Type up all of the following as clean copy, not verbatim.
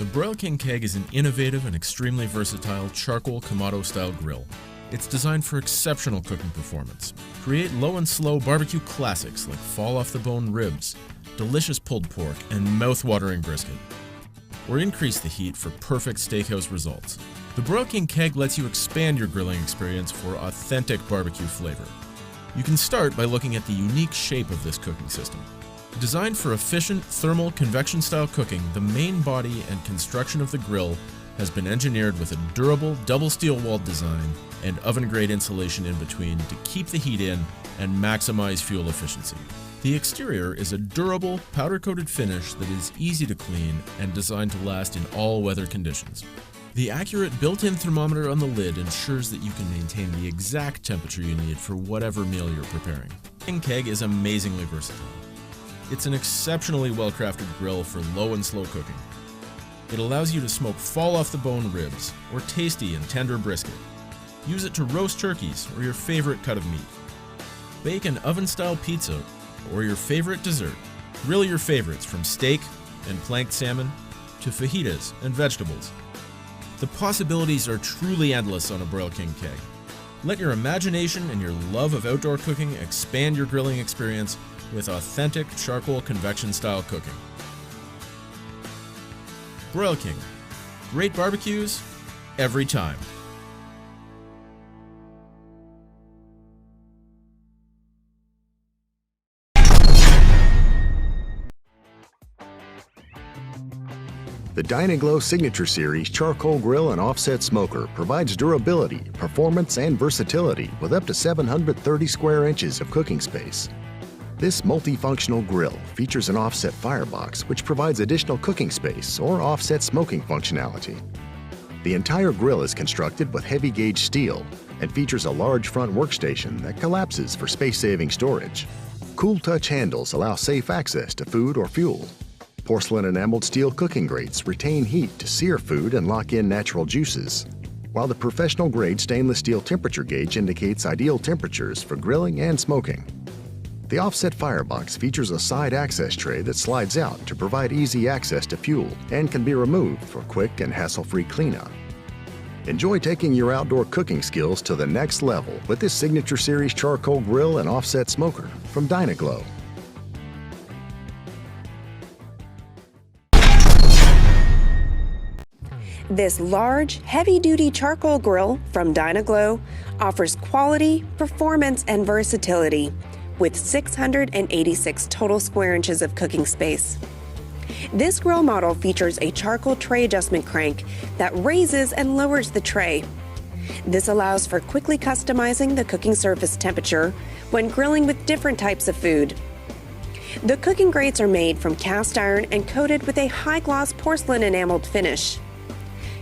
The Broil King Keg is an innovative and extremely versatile charcoal Kamado-style grill. It's designed for exceptional cooking performance. Create low and slow barbecue classics like fall-off-the-bone ribs, delicious pulled pork, and mouth-watering brisket. Or increase the heat for perfect steakhouse results. The Broil King Keg lets you expand your grilling experience for authentic barbecue flavor. You can start by looking at the unique shape of this cooking system. Designed for efficient thermal convection-style cooking, the main body and construction of the grill has been engineered with a durable double steel walled design and oven-grade insulation in between to keep the heat in and maximize fuel efficiency. The exterior is a durable, powder-coated finish that is easy to clean and designed to last in all weather conditions. The accurate built-in thermometer on the lid ensures that you can maintain the exact temperature you need for whatever meal you're preparing. King Keg is amazingly versatile. It's an exceptionally well-crafted grill for low and slow cooking. It allows you to smoke fall-off-the-bone ribs or tasty and tender brisket. Use it to roast turkeys or your favorite cut of meat. Bake an oven-style pizza or your favorite dessert. Grill your favorites from steak and planked salmon to fajitas and vegetables. The possibilities are truly endless on a Broil King Keg. Let your imagination and your love of outdoor cooking expand your grilling experience with authentic charcoal convection-style cooking. Broil King. Great barbecues every time. The Dyna-Glo Signature Series Charcoal Grill and Offset Smoker provides durability, performance, and versatility with up to 730 square inches of cooking space. This multifunctional grill features an offset firebox which provides additional cooking space or offset smoking functionality. The entire grill is constructed with heavy-gauge steel and features a large front workstation that collapses for space-saving storage. Cool touch handles allow safe access to food or fuel. Porcelain enameled steel cooking grates retain heat to sear food and lock in natural juices, while the professional-grade stainless steel temperature gauge indicates ideal temperatures for grilling and smoking. The offset firebox features a side access tray that slides out to provide easy access to fuel and can be removed for quick and hassle-free cleanup. Enjoy taking your outdoor cooking skills to the next level with this Signature Series Charcoal Grill and Offset Smoker from Dyna-Glo. This large, heavy-duty charcoal grill from Dyna-Glo offers quality, performance, and versatility with 686 total square inches of cooking space. This grill model features a charcoal tray adjustment crank that raises and lowers the tray. This allows for quickly customizing the cooking surface temperature when grilling with different types of food. The cooking grates are made from cast iron and coated with a high-gloss porcelain enameled finish.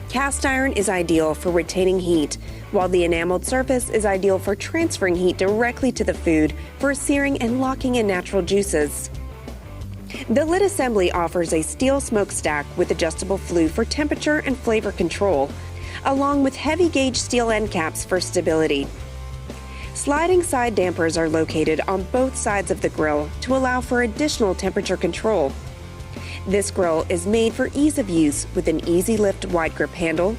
Cast iron is ideal for retaining heat, while the enameled surface is ideal for transferring heat directly to the food for searing and locking in natural juices. The lid assembly offers a steel smokestack with adjustable flue for temperature and flavor control, along with heavy-gauge steel end caps for stability. Sliding side dampers are located on both sides of the grill to allow for additional temperature control. This grill is made for ease of use with an easy lift wide grip handle,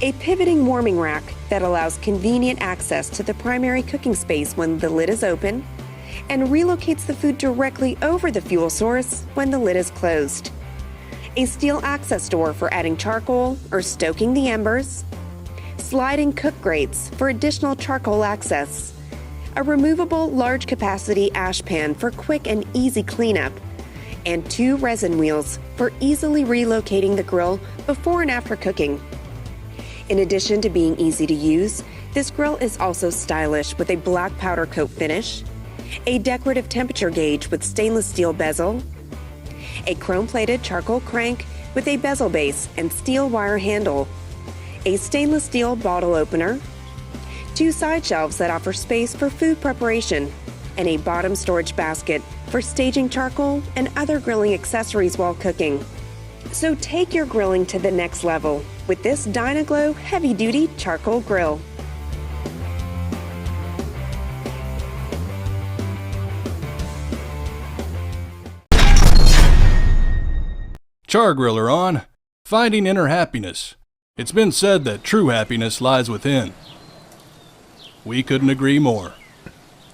a pivoting warming rack that allows convenient access to the primary cooking space when the lid is open, and relocates the food directly over the fuel source when the lid is closed. A steel access door for adding charcoal or stoking the embers, sliding cook grates for additional charcoal access, a removable large capacity ash pan for quick and easy cleanup, and 2 resin wheels for easily relocating the grill before and after cooking. In addition to being easy to use, this grill is also stylish with a black powder coat finish, a decorative temperature gauge with stainless steel bezel, a chrome-plated charcoal crank with a bezel base and steel wire handle, a stainless steel bottle opener, 2 side shelves that offer space for food preparation, and a bottom storage basket for staging charcoal and other grilling accessories while cooking. So take your grilling to the next level with this Dyna-Glo heavy-duty charcoal grill. Char griller on. Finding inner happiness. It's been said that true happiness lies within. We couldn't agree more.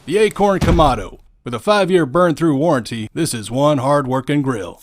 The Acorn Kamado. With a 5-year burn-through warranty, this is one hard-working grill.